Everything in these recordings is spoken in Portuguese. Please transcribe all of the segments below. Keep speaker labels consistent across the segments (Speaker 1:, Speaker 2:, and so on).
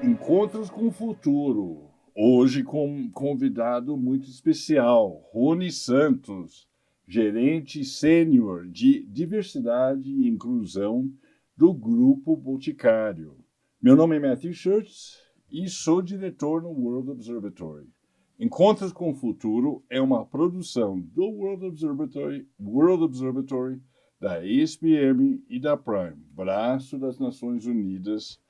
Speaker 1: Encontros com o Futuro. Hoje com um convidado muito especial, Rony Santos, gerente sênior de diversidade e inclusão do Grupo Boticário. Meu nome é Matthew Schurtz e sou diretor no World Observatory. Encontros com o Futuro é uma produção do World Observatory, da ESPM e da Prime, braço das Nações Unidas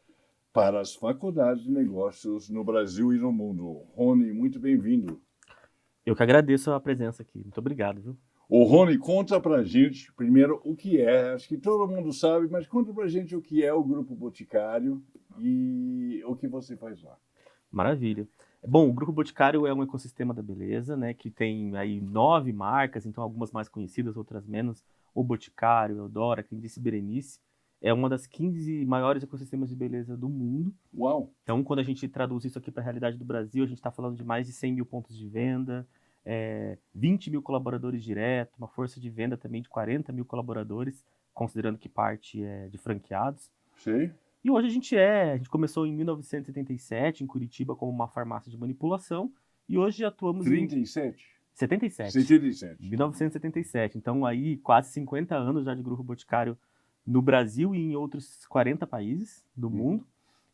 Speaker 1: para as faculdades de negócios no Brasil e no mundo. Rony, muito bem-vindo.
Speaker 2: Eu que agradeço a presença aqui. Muito obrigado, viu?
Speaker 1: Ô, Rony, conta pra gente primeiro o que é. Acho que todo mundo sabe, mas conta pra gente o que é o Grupo Boticário e o que você faz lá.
Speaker 2: Maravilha. Bom, o Grupo Boticário é um ecossistema da beleza, né? Que tem aí 9 marcas, então algumas mais conhecidas, outras menos. O Boticário, Eudora, quem disse Berenice. É uma das 15 maiores ecossistemas de beleza do mundo.
Speaker 1: Uau!
Speaker 2: Então, quando a gente traduz isso aqui para a realidade do Brasil, a gente está falando de mais de 100 mil pontos de venda, 20 mil colaboradores diretos, uma força de venda também de 40 mil colaboradores, considerando que parte é de franqueados.
Speaker 1: Sei.
Speaker 2: E hoje a gente começou em 1977, em Curitiba, como uma farmácia de manipulação, e hoje atuamos
Speaker 1: 37?
Speaker 2: 77.
Speaker 1: 77.
Speaker 2: 1977. Então, aí, quase 50 anos já de Grupo Boticário no Brasil e em outros 40 países do mundo.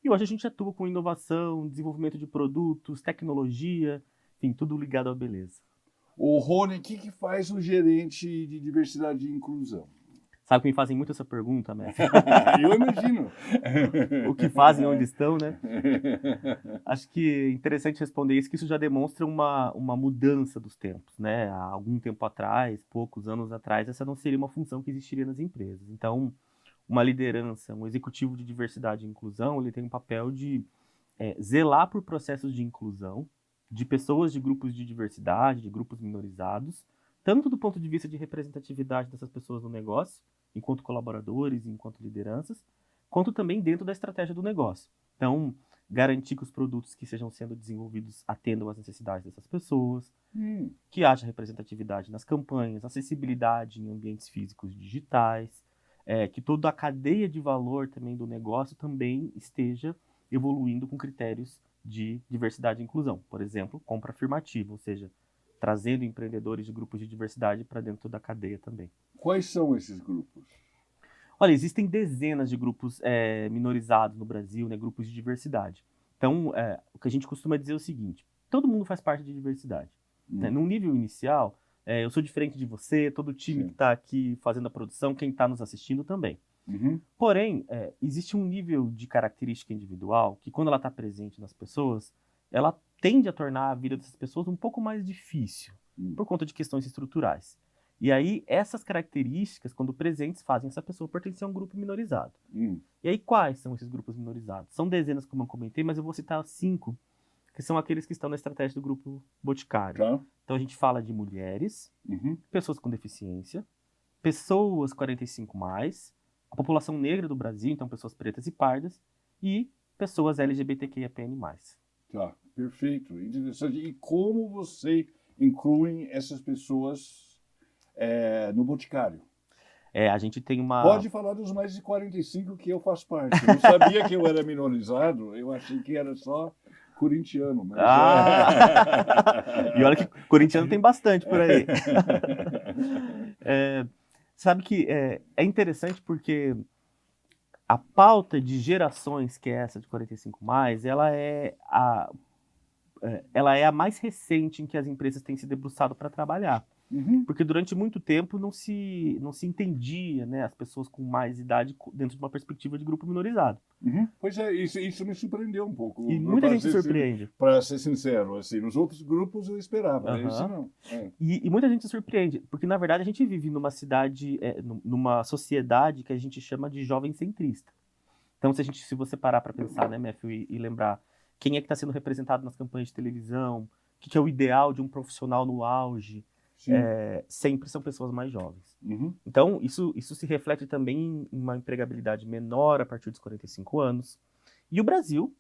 Speaker 2: E hoje a gente atua com inovação, desenvolvimento de produtos, tecnologia, enfim, tudo ligado à beleza.
Speaker 1: O Rony, o que faz o gerente de diversidade e inclusão?
Speaker 2: Sabe que me fazem muito essa pergunta, Messi?
Speaker 1: Eu imagino.
Speaker 2: O que fazem, onde estão, né? Acho que é interessante responder isso, que isso já demonstra uma mudança dos tempos, né? Há algum tempo atrás, poucos anos atrás, essa não seria uma função que existiria nas empresas. Então, uma liderança, um executivo de diversidade e inclusão, ele tem um papel de zelar por processos de inclusão de pessoas de grupos de diversidade, de grupos minorizados, tanto do ponto de vista de representatividade dessas pessoas no negócio, enquanto colaboradores, enquanto lideranças, quanto também dentro da estratégia do negócio. Então, garantir que os produtos que sejam sendo desenvolvidos atendam às necessidades dessas pessoas, que haja representatividade nas campanhas, acessibilidade em ambientes físicos e digitais, que toda a cadeia de valor também do negócio também esteja evoluindo com critérios de diversidade e inclusão. Por exemplo, compra afirmativa, ou seja, trazendo empreendedores de grupos de diversidade para dentro da cadeia também.
Speaker 1: Quais são esses grupos?
Speaker 2: Olha, existem dezenas de grupos minorizados no Brasil, né, grupos de diversidade. Então, o que a gente costuma dizer é o seguinte: todo mundo faz parte de diversidade. Né? Num nível inicial, eu sou diferente de você, todo time que está aqui fazendo a produção, quem está nos assistindo também. Porém, existe um nível de característica individual que, quando ela está presente nas pessoas, ela tende a tornar a vida dessas pessoas um pouco mais difícil, por conta de questões estruturais. E aí, essas características, quando presentes, fazem essa pessoa pertencer a um grupo minorizado. E aí, quais são esses grupos minorizados? São dezenas, como eu comentei, mas eu vou citar 5, que são aqueles que estão na estratégia do Grupo Boticário.
Speaker 1: Tá.
Speaker 2: Então, a gente fala de mulheres, pessoas com deficiência, pessoas 45+, a população negra do Brasil, então pessoas pretas e pardas, e pessoas LGBTQIAPN+.
Speaker 1: Tá, perfeito, interessante. E como você inclui essas pessoas no Boticário?
Speaker 2: A gente tem uma...
Speaker 1: Pode falar dos mais de 45 que eu faço parte. Eu não sabia que eu era minorizado, eu achei que era só corintiano. Mas
Speaker 2: E olha que corintiano tem bastante por aí. Sabe que é interessante porque a pauta de gerações, que é essa de 45+, ela é a mais recente em que as empresas têm se debruçado para trabalhar. Porque durante muito tempo não se entendia, né, as pessoas com mais idade dentro de uma perspectiva de grupo minorizado.
Speaker 1: Pois é, isso me surpreendeu um pouco.
Speaker 2: E muita gente se surpreende.
Speaker 1: Para ser sincero, assim, nos outros grupos eu esperava, esse não.
Speaker 2: E muita gente se surpreende, porque na verdade a gente vive numa cidade, numa sociedade que a gente chama de jovem centrista. Então se você parar para pensar, né, Matthew, e lembrar quem é que está sendo representado nas campanhas de televisão, o que é o ideal de um profissional no auge, sempre são pessoas mais jovens. Então, isso se reflete também em uma empregabilidade menor a partir dos 45 anos. E o Brasil,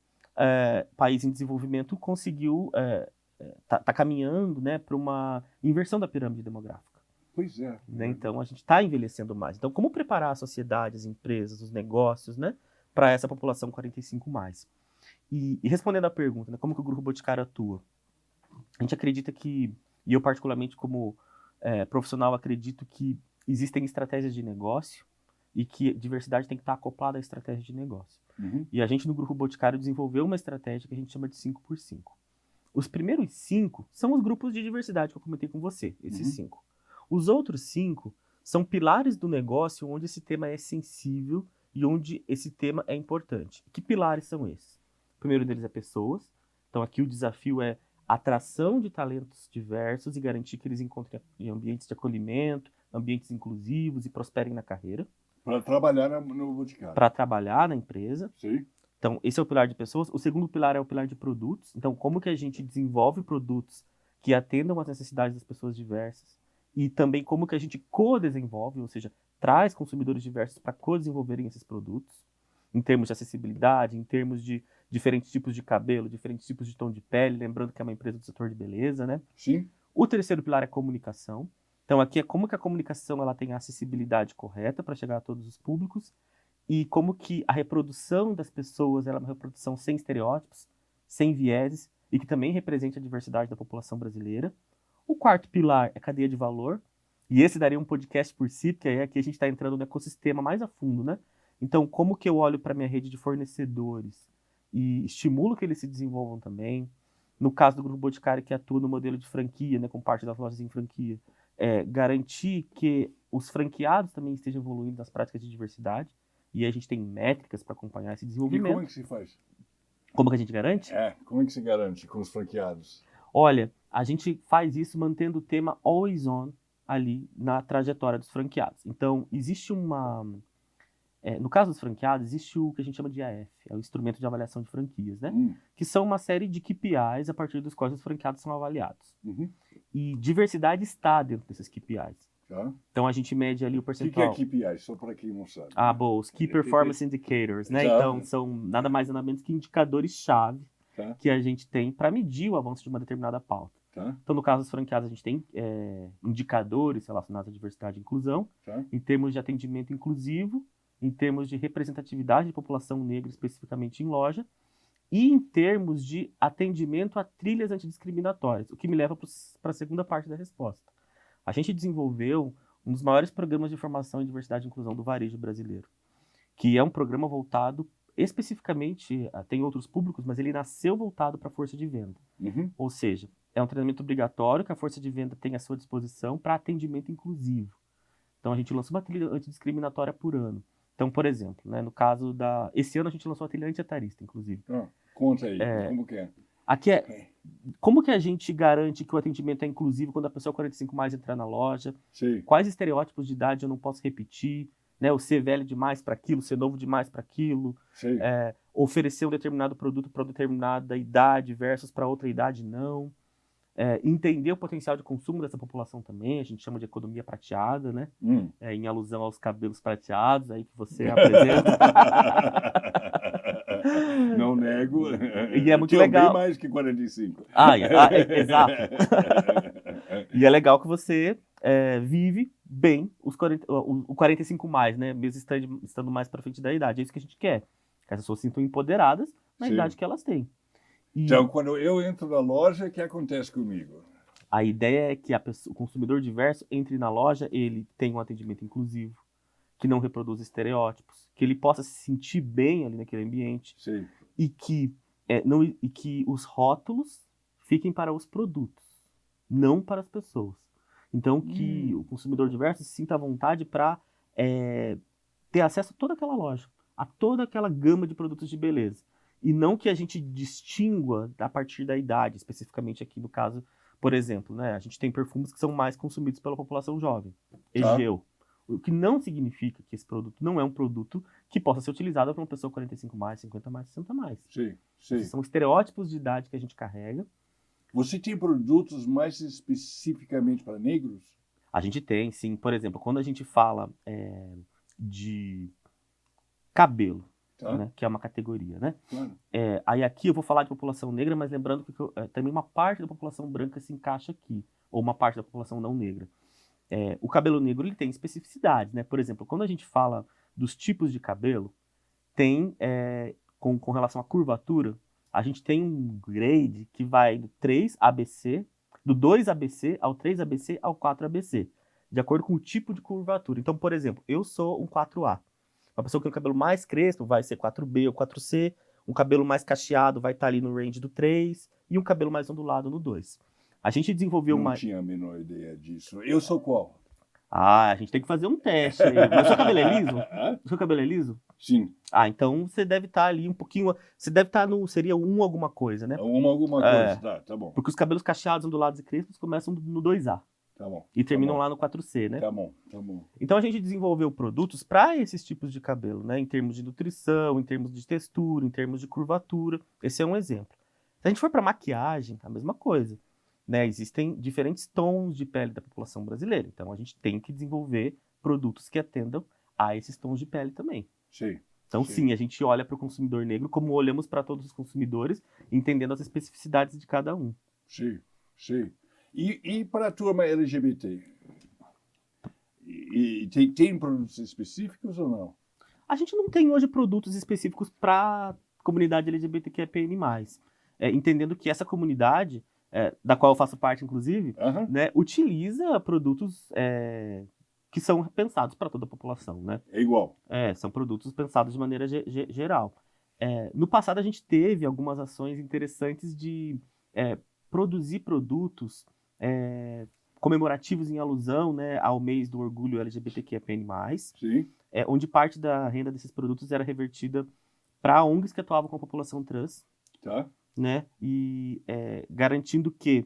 Speaker 2: país em desenvolvimento, conseguiu, tá caminhando, né, para uma inversão da pirâmide demográfica.
Speaker 1: Pois é.
Speaker 2: Né? Então, a gente está envelhecendo mais. Então, como preparar a sociedade, as empresas, os negócios, né, para essa população 45+. E respondendo à pergunta, né, como que o Grupo Boticário atua? A gente acredita que, e eu particularmente como profissional acredito que existem estratégias de negócio e que diversidade tem que estar acoplada à estratégia de negócio.
Speaker 1: Uhum.
Speaker 2: E a gente no Grupo Boticário desenvolveu uma estratégia que a gente chama de 5x5. Os primeiros 5 são os grupos de diversidade que eu comentei com você, esses 5. Os outros 5 são pilares do negócio onde esse tema é sensível e onde esse tema é importante. Que pilares são esses? O primeiro deles é pessoas. Então aqui o desafio é atração de talentos diversos e garantir que eles encontrem ambientes de acolhimento, ambientes inclusivos e prosperem na carreira.
Speaker 1: Para trabalhar no Boticário.
Speaker 2: Para trabalhar na empresa.
Speaker 1: Sim.
Speaker 2: Então, esse é o pilar de pessoas. O segundo pilar é o pilar de produtos. Então, como que a gente desenvolve produtos que atendam às necessidades das pessoas diversas e também como que a gente co-desenvolve, ou seja, traz consumidores diversos para co-desenvolverem esses produtos, em termos de acessibilidade, em termos de diferentes tipos de cabelo, diferentes tipos de tom de pele, lembrando que é uma empresa do setor de beleza, né?
Speaker 1: Sim.
Speaker 2: O terceiro pilar é comunicação. Então, aqui é como que a comunicação ela tem a acessibilidade correta para chegar a todos os públicos e como que a reprodução das pessoas ela é uma reprodução sem estereótipos, sem vieses e que também represente a diversidade da população brasileira. O quarto pilar é cadeia de valor, e esse daria um podcast por si, porque aí aqui a gente está entrando no ecossistema mais a fundo, né? Então, como que eu olho para a minha rede de fornecedores e estimulo que eles se desenvolvam também. No caso do Grupo Boticário, que atua no modelo de franquia, né, com parte das lojas em franquia, garantir que os franqueados também estejam evoluindo nas práticas de diversidade. E aí a gente tem métricas para acompanhar esse desenvolvimento.
Speaker 1: E como é que se faz?
Speaker 2: Como que a gente garante?
Speaker 1: Como é que se garante com os franqueados?
Speaker 2: Olha, a gente faz isso mantendo o tema always on ali na trajetória dos franqueados. Então, existe uma... no caso dos franqueados, existe o que a gente chama de IAF, é o Instrumento de Avaliação de Franquias, né? Que são uma série de KPIs a partir dos quais os franqueados são avaliados. E diversidade está dentro desses KPIs.
Speaker 1: Tá.
Speaker 2: Então a gente mede ali o percentual.
Speaker 1: O que é KPI? Só para quem não sabe.
Speaker 2: Bom, os Key Performance Indicators, né? Então são nada mais nada menos que indicadores-chave que a gente tem para medir o avanço de uma determinada pauta. Então, no caso dos franqueados, a gente tem indicadores relacionados à diversidade e inclusão, em termos de atendimento inclusivo, em termos de representatividade de população negra, especificamente em loja, e em termos de atendimento a trilhas antidiscriminatórias, o que me leva para a segunda parte da resposta. A gente desenvolveu um dos maiores programas de formação em diversidade e inclusão do varejo brasileiro, que é um programa voltado especificamente, tem outros públicos, mas ele nasceu voltado para a força de venda. Ou seja, é um treinamento obrigatório que a força de venda tem à sua disposição para atendimento inclusivo. Então a gente lança uma trilha antidiscriminatória por ano. Então, por exemplo, né, no caso esse ano a gente lançou a trilha antietarista, inclusive.
Speaker 1: Conta aí, como que é?
Speaker 2: Aqui como que a gente garante que o atendimento é inclusivo quando a pessoa 45+ entrar na loja?
Speaker 1: Sim.
Speaker 2: Quais estereótipos de idade eu não posso repetir? Né? O ser velho demais para aquilo, ser novo demais para aquilo. Oferecer um determinado produto para determinada idade versus para outra idade não. Entender o potencial de consumo dessa população também, a gente chama de economia prateada, né? Em alusão aos cabelos prateados aí que você apresenta.
Speaker 1: Não nego.
Speaker 2: E é muito legal.
Speaker 1: Bem mais que 45.
Speaker 2: Exato. E é legal que você vive bem o 45+, né? Mesmo estando mais para frente da idade. É isso que a gente quer. Que as pessoas se sintam empoderadas na idade que elas têm.
Speaker 1: Então, quando eu entro na loja, o que acontece comigo?
Speaker 2: A ideia é que o consumidor diverso entre na loja, ele tenha um atendimento inclusivo, que não reproduza estereótipos, que ele possa se sentir bem ali naquele ambiente.
Speaker 1: Sim.
Speaker 2: E que os rótulos fiquem para os produtos, não para as pessoas. Então, que o consumidor diverso se sinta à vontade para ter acesso a toda aquela loja, a toda aquela gama de produtos de beleza. E não que a gente distingua a partir da idade, especificamente aqui no caso, por exemplo, né? A gente tem perfumes que são mais consumidos pela população jovem, Egeu. O que não significa que esse produto não é um produto que possa ser utilizado por uma pessoa 45+, 50+, 60+.
Speaker 1: Sim.
Speaker 2: São estereótipos de idade que a gente carrega.
Speaker 1: Você tem produtos mais especificamente para negros?
Speaker 2: A gente tem, sim. Por exemplo, quando a gente fala de cabelo, né, que é uma categoria, né?
Speaker 1: Claro.
Speaker 2: Aí aqui eu vou falar de população negra, mas lembrando que também uma parte da população branca se encaixa aqui, ou uma parte da população não negra. O cabelo negro ele tem especificidades, né? Por exemplo, quando a gente fala dos tipos de cabelo, tem com relação à curvatura, a gente tem um grade que vai do 3ABC, do 2ABC ao 3ABC ao 4ABC, de acordo com o tipo de curvatura. Então, por exemplo, eu sou um 4A. Uma pessoa que tem um cabelo mais crespo vai ser 4B ou 4C, um cabelo mais cacheado vai estar ali no range do 3 e um cabelo mais ondulado no 2. A gente desenvolveu
Speaker 1: Não tinha a menor ideia disso. Eu sou qual?
Speaker 2: Ah, a gente tem que fazer um teste aí. O seu cabelo é liso? O seu cabelo é liso?
Speaker 1: Sim.
Speaker 2: Ah, então você deve estar ali um pouquinho... Você deve estar no... Seria um alguma coisa, né?
Speaker 1: Alguma coisa, tá bom.
Speaker 2: Porque os cabelos cacheados, ondulados e crespos começam no 2A.
Speaker 1: Tá bom.
Speaker 2: E terminam lá no 4C, né?
Speaker 1: Tá bom.
Speaker 2: Então a gente desenvolveu produtos para esses tipos de cabelo, né? Em termos de nutrição, em termos de textura, em termos de curvatura. Esse é um exemplo. Se a gente for para maquiagem, a mesma coisa. Né? Existem diferentes tons de pele da população brasileira. Então a gente tem que desenvolver produtos que atendam a esses tons de pele também.
Speaker 1: Sim.
Speaker 2: Então sim, a gente olha para o consumidor negro como olhamos para todos os consumidores, entendendo as especificidades de cada um.
Speaker 1: Sim. E para a turma LGBT? Tem produtos específicos ou não?
Speaker 2: A gente não tem hoje produtos específicos para a comunidade LGBTQIAPN+. Entendendo que essa comunidade, da qual eu faço parte, inclusive, né, utiliza produtos que são pensados para toda a população. Né?
Speaker 1: É igual.
Speaker 2: São produtos pensados de maneira geral. No passado, a gente teve algumas ações interessantes de produzir produtos comemorativos em alusão, né, ao mês do orgulho LGBTQIAPN+,
Speaker 1: Sim.
Speaker 2: Onde parte da renda desses produtos era revertida para ONGs que atuavam com a população trans,
Speaker 1: Tá.
Speaker 2: né, e garantindo que,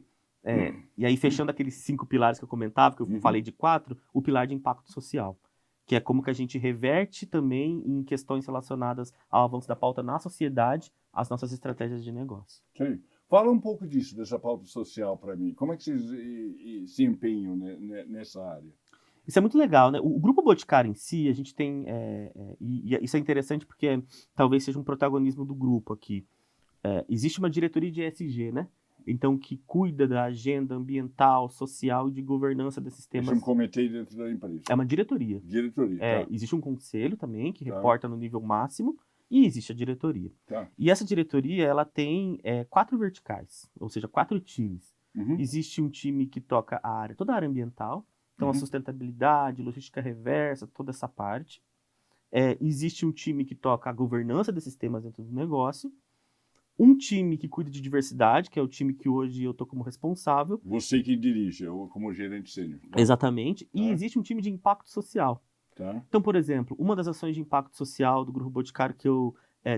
Speaker 2: e aí fechando aqueles 5 pilares que eu comentava, que eu falei de 4, o pilar de impacto social, que é como que a gente reverte também em questões relacionadas ao avanço da pauta na sociedade, as nossas estratégias de negócio.
Speaker 1: Sim. Fala um pouco disso, dessa pauta social para mim. Como é que vocês se empenham nessa área?
Speaker 2: Isso é muito legal, né? O Grupo Boticário em si, a gente tem... e isso é interessante porque talvez seja um protagonismo do grupo aqui. Existe uma diretoria de ESG, né? Então, que cuida da agenda ambiental, social e de governança desses temas.
Speaker 1: Isso é um comitê dentro da empresa.
Speaker 2: É uma diretoria.
Speaker 1: Tá.
Speaker 2: Existe um conselho também, que reporta no nível máximo, e existe a diretoria.
Speaker 1: Tá.
Speaker 2: E essa diretoria, ela tem 4 verticais, ou seja, 4 times. Existe um time que toca toda a área ambiental, então a sustentabilidade, logística reversa, toda essa parte. Existe um time que toca a governança desses temas dentro do negócio. Um time que cuida de diversidade, que é o time que hoje eu estou como responsável.
Speaker 1: Você que dirige, eu como gerente sênior.
Speaker 2: Exatamente. E existe um time de impacto social.
Speaker 1: Tá.
Speaker 2: Então, por exemplo, uma das ações de impacto social do Grupo Boticário que eu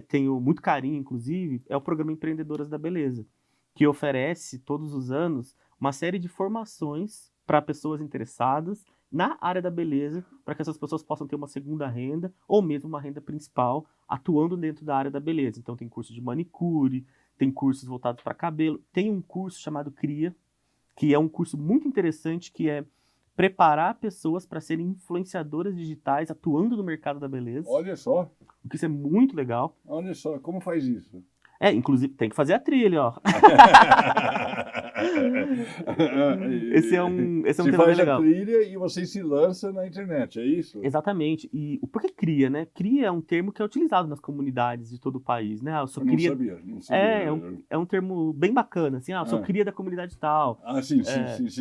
Speaker 2: tenho muito carinho, inclusive, é o Programa Empreendedoras da Beleza, que oferece todos os anos uma série de formações para pessoas interessadas na área da beleza, para que essas pessoas possam ter uma segunda renda ou mesmo uma renda principal atuando dentro da área da beleza. Então tem curso de manicure, tem cursos voltados para cabelo, tem um curso chamado CRIA, que é um curso muito interessante, que é preparar pessoas para serem influenciadoras digitais atuando no mercado da beleza.
Speaker 1: Olha só.
Speaker 2: O que isso é muito legal.
Speaker 1: Olha só, como faz isso?
Speaker 2: Inclusive tem que fazer a trilha, ó. Esse é um tema bem legal.
Speaker 1: Você faz a trilha e você se lança na internet, é isso?
Speaker 2: Exatamente. E por que CRIA, né? CRIA é um termo que é utilizado nas comunidades de todo o país, né? Eu
Speaker 1: não sabia.
Speaker 2: É um termo bem bacana, assim, eu sou CRIA da comunidade tal.
Speaker 1: Sim.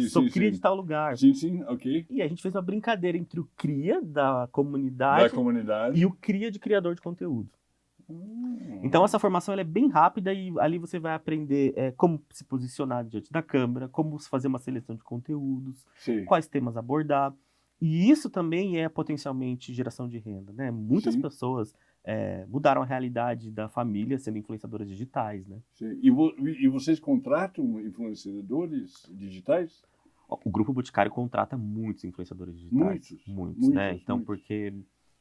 Speaker 2: Sou CRIA de tal lugar.
Speaker 1: Sim, ok.
Speaker 2: E a gente fez uma brincadeira entre o CRIA da comunidade e o CRIA de criador de conteúdo. Então essa formação ela é bem rápida e ali você vai aprender como se posicionar diante da câmera, como fazer uma seleção de conteúdos, quais temas abordar. E isso também é potencialmente geração de renda, né? Muitas pessoas mudaram a realidade da família sendo influenciadoras digitais, né?
Speaker 1: Sim. E vocês contratam influenciadores digitais?
Speaker 2: O Grupo Boticário contrata muitos influenciadores digitais. Muitos, né? Então, porque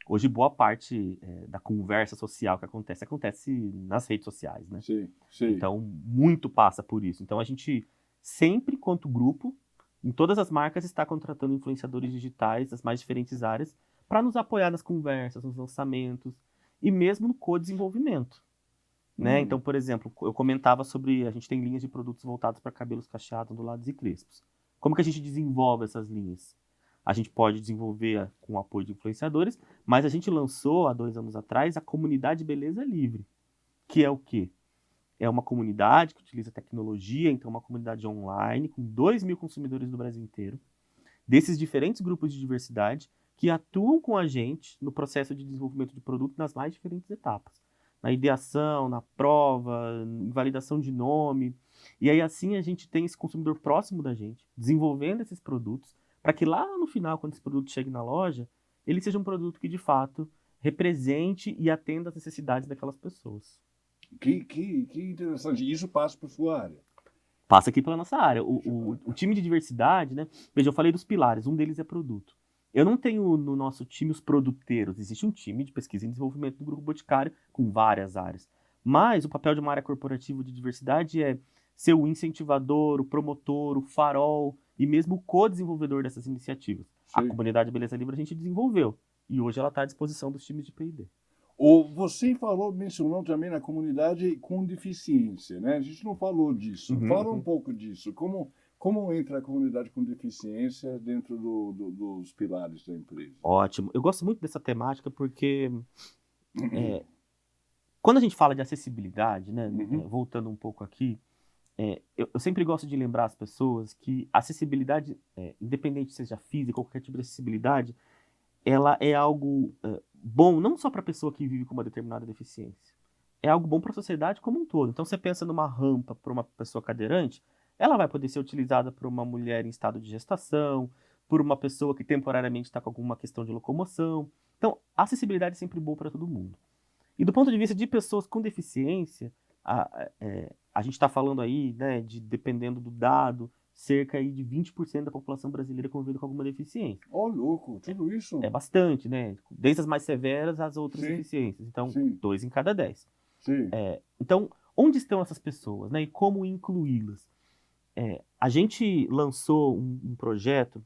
Speaker 2: hoje boa parte da conversa social que acontece nas redes sociais, né?
Speaker 1: Sim.
Speaker 2: Então, muito passa por isso. Então, a gente sempre, enquanto grupo, em todas as marcas, está contratando influenciadores digitais das mais diferentes áreas para nos apoiar nas conversas, nos lançamentos e mesmo no co-desenvolvimento. Né? Então, por exemplo, eu comentava sobre a gente tem linhas de produtos voltados para cabelos cacheados, ondulados e crespos. Como que a gente desenvolve essas linhas? A gente pode desenvolver com o apoio de influenciadores, mas a gente lançou, há 2 anos atrás, a Comunidade Beleza Livre, que é o quê? É uma comunidade que utiliza tecnologia, então uma comunidade online, com 2.000 consumidores do Brasil inteiro, desses diferentes grupos de diversidade, que atuam com a gente no processo de desenvolvimento de produto nas mais diferentes etapas. Na ideação, na prova, em validação de nome. E aí assim a gente tem esse consumidor próximo da gente, desenvolvendo esses produtos, para que lá no final, quando esse produto chegue na loja, ele seja um produto que de fato represente e atenda às necessidades daquelas pessoas.
Speaker 1: Que interessante. Isso passa por sua área.
Speaker 2: Passa aqui pela nossa área. O time de diversidade, né? Veja, eu falei dos pilares, um deles é produto. Eu não tenho no nosso time os produteiros, existe um time de pesquisa e desenvolvimento do Grupo Boticário com várias áreas. Mas o papel de uma área corporativa de diversidade é ser o incentivador, o promotor, o farol e mesmo o co-desenvolvedor dessas iniciativas.
Speaker 1: Sim.
Speaker 2: A comunidade Beleza Livre a gente desenvolveu e hoje ela está à disposição dos times de P&D.
Speaker 1: Você mencionou também na comunidade com deficiência, né? A gente não falou disso. Fala um pouco disso. Como entra a comunidade com deficiência dentro dos pilares da empresa?
Speaker 2: Ótimo. Eu gosto muito dessa temática porque quando a gente fala de acessibilidade, né, voltando um pouco aqui, eu sempre gosto de lembrar as pessoas que a acessibilidade, independente seja física ou qualquer tipo de acessibilidade, ela é algo bom não só para a pessoa que vive com uma determinada deficiência, é algo bom para a sociedade como um todo. Então você pensa numa rampa para uma pessoa cadeirante, ela vai poder ser utilizada por uma mulher em estado de gestação, por uma pessoa que temporariamente está com alguma questão de locomoção. Então, a acessibilidade é sempre boa para todo mundo. E do ponto de vista de pessoas com deficiência, a gente está falando aí, né, dependendo do dado, cerca aí de 20% da população brasileira convive com alguma deficiência.
Speaker 1: Louco, tudo isso?
Speaker 2: É bastante, né? Desde as mais severas às outras deficiências. Então, 2 em cada 10.
Speaker 1: Sim.
Speaker 2: Então, onde estão essas pessoas, né? E como incluí-las? A gente lançou um projeto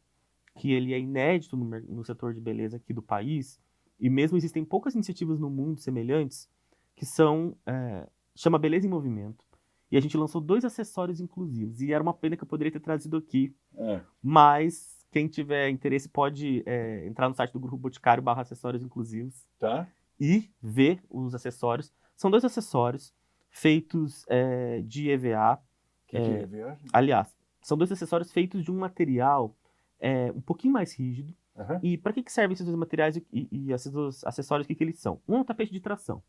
Speaker 2: que ele é inédito no setor de beleza aqui do país, e mesmo existem poucas iniciativas no mundo semelhantes, que chama Beleza em Movimento. E a gente lançou 2 acessórios inclusivos. E era uma pena que eu poderia ter trazido aqui. Mas quem tiver interesse pode entrar no site do Grupo Boticário /acessórios inclusivos.
Speaker 1: Tá.
Speaker 2: E ver os acessórios. São 2 acessórios feitos de EVA.
Speaker 1: Que é EVA?
Speaker 2: Aliás, são 2 acessórios feitos de um material um pouquinho mais rígido. E para que servem esses 2 materiais e esses 2 acessórios? O que eles são? Um é um tapete de tração.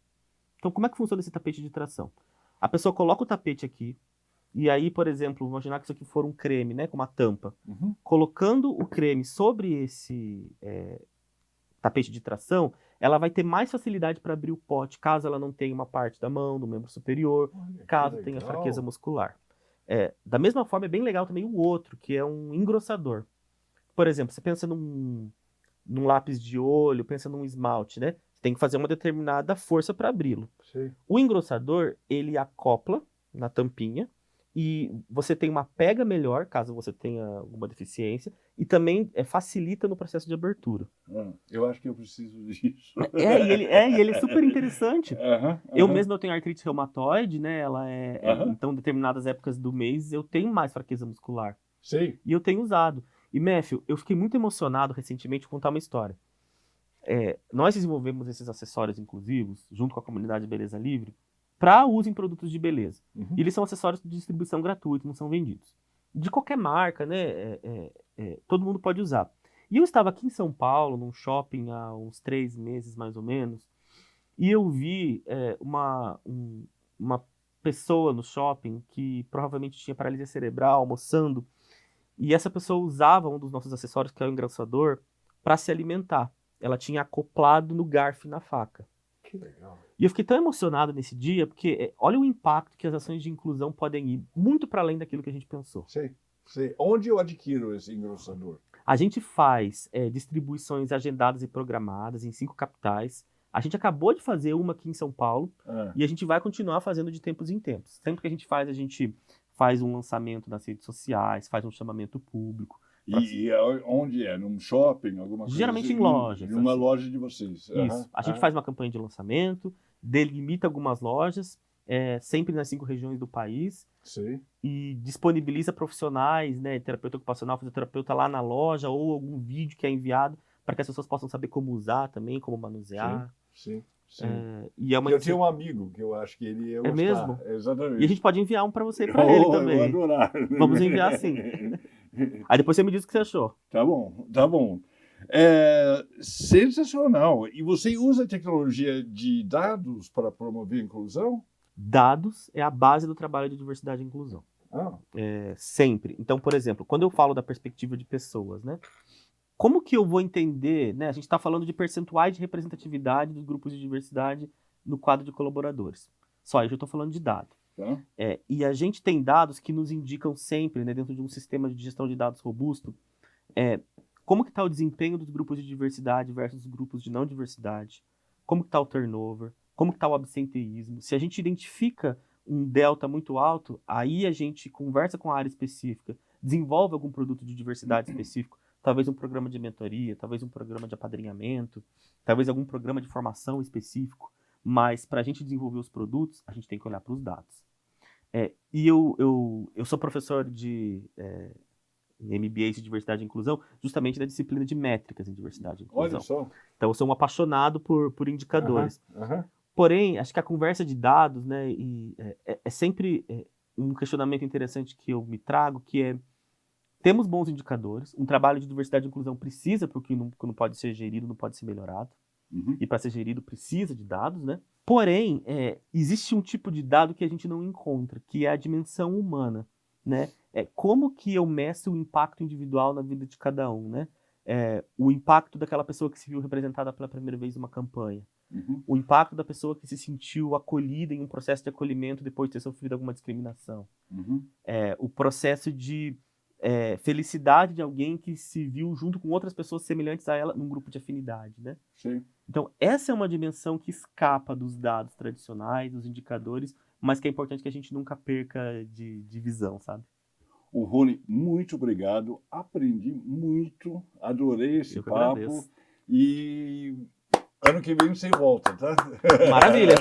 Speaker 2: Então, como é que funciona esse tapete de tração? A pessoa coloca o tapete aqui, e aí, por exemplo, imaginar que isso aqui for um creme, né, com uma tampa. Colocando o creme sobre esse tapete de tração, ela vai ter mais facilidade para abrir o pote, caso ela não tenha uma parte da mão, do membro superior, caso tenha fraqueza muscular. Da mesma forma, é bem legal também o outro, que é um engrossador. Por exemplo, você pensa num lápis de olho, pensa num esmalte, né? Você tem que fazer uma determinada força para abri-lo. O engrossador, ele acopla na tampinha e você tem uma pega melhor, caso você tenha alguma deficiência, e também facilita no processo de abertura.
Speaker 1: Eu acho que eu preciso disso.
Speaker 2: E ele é super interessante. Eu tenho artrite reumatoide, né? Então, em determinadas épocas do mês, eu tenho mais fraqueza muscular.
Speaker 1: Sim.
Speaker 2: E eu tenho usado. E, Matthew, eu fiquei muito emocionado recentemente de contar uma história. Nós desenvolvemos esses acessórios inclusivos, junto com a comunidade Beleza Livre, para uso em produtos de beleza. E eles são acessórios de distribuição gratuita, não são vendidos. De qualquer marca, né? Todo mundo pode usar. E eu estava aqui em São Paulo, num shopping, há uns 3 meses, mais ou menos, e eu vi uma pessoa no shopping que provavelmente tinha paralisia cerebral, almoçando, e essa pessoa usava um dos nossos acessórios, que é o engrossador, para se alimentar. Ela tinha acoplado no garfo e na faca.
Speaker 1: Que legal.
Speaker 2: E eu fiquei tão emocionado nesse dia, porque olha o impacto que as ações de inclusão podem ir, muito para além daquilo que a gente pensou.
Speaker 1: Sei. Onde eu adquiro esse engrossador?
Speaker 2: A gente faz distribuições agendadas e programadas em 5 capitais. A gente acabou de fazer uma aqui em São Paulo, e a gente vai continuar fazendo de tempos em tempos. Sempre que a gente faz um lançamento nas redes sociais, faz um chamamento público.
Speaker 1: E onde é? Num shopping? Alguma coisa?
Speaker 2: Geralmente
Speaker 1: assim?
Speaker 2: Em lojas.
Speaker 1: Em uma loja de vocês.
Speaker 2: Isso. A gente faz uma campanha de lançamento, delimita algumas lojas, sempre nas 5 regiões do país.
Speaker 1: Sim.
Speaker 2: E disponibiliza profissionais, né, terapeuta ocupacional, fisioterapeuta lá na loja, ou algum vídeo que é enviado para que as pessoas possam saber como usar também, como manusear.
Speaker 1: Sim.
Speaker 2: E é uma
Speaker 1: eu tenho um amigo que eu acho que ele ia gostar.
Speaker 2: É mesmo?
Speaker 1: Exatamente.
Speaker 2: E a gente pode enviar um para você e para ele também.
Speaker 1: Eu vou adorar.
Speaker 2: Vamos enviar sim. Aí depois você me diz o que você achou.
Speaker 1: Tá bom, tá bom. Sensacional. E você usa tecnologia de dados para promover a inclusão?
Speaker 2: Dados é a base do trabalho de diversidade e inclusão. Sempre. Então, por exemplo, quando eu falo da perspectiva de pessoas, né? Como que eu vou entender, né? A gente está falando de percentuais de representatividade dos grupos de diversidade no quadro de colaboradores. Só aí eu estou falando de dado.
Speaker 1: Tá.
Speaker 2: E a gente tem dados que nos indicam sempre, né, dentro de um sistema de gestão de dados robusto, como que está o desempenho dos grupos de diversidade versus os grupos de não diversidade, como que está o turnover, como que está o absenteísmo. Se a gente identifica um delta muito alto, aí a gente conversa com a área específica, desenvolve algum produto de diversidade específico, talvez um programa de mentoria, talvez um programa de apadrinhamento, talvez algum programa de formação específico, mas para a gente desenvolver os produtos, a gente tem que olhar para os dados. E eu sou professor de MBA de Diversidade e Inclusão, justamente da disciplina de métricas em Diversidade e Inclusão.
Speaker 1: Olha só.
Speaker 2: Então eu sou um apaixonado por indicadores. Porém, acho que a conversa de dados, né, é sempre um questionamento interessante que eu me trago, que é: temos bons indicadores, um trabalho de diversidade e inclusão precisa, porque não pode ser gerido, não pode ser melhorado. E para ser gerido precisa de dados, né? Porém, existe um tipo de dado que a gente não encontra, que é a dimensão humana, né? Como que eu meço o impacto individual na vida de cada um, né? O impacto daquela pessoa que se viu representada pela primeira vez numa campanha. O impacto da pessoa que se sentiu acolhida em um processo de acolhimento depois de ter sofrido alguma discriminação. O processo de felicidade de alguém que se viu junto com outras pessoas semelhantes a ela num grupo de afinidade, né?
Speaker 1: Sim.
Speaker 2: Então, essa é uma dimensão que escapa dos dados tradicionais, dos indicadores, mas que é importante que a gente nunca perca de visão, sabe?
Speaker 1: Rony, muito obrigado. Aprendi muito, adorei esse papo.
Speaker 2: Agradeço.
Speaker 1: E ano que vem você volta, tá?
Speaker 2: Maravilha!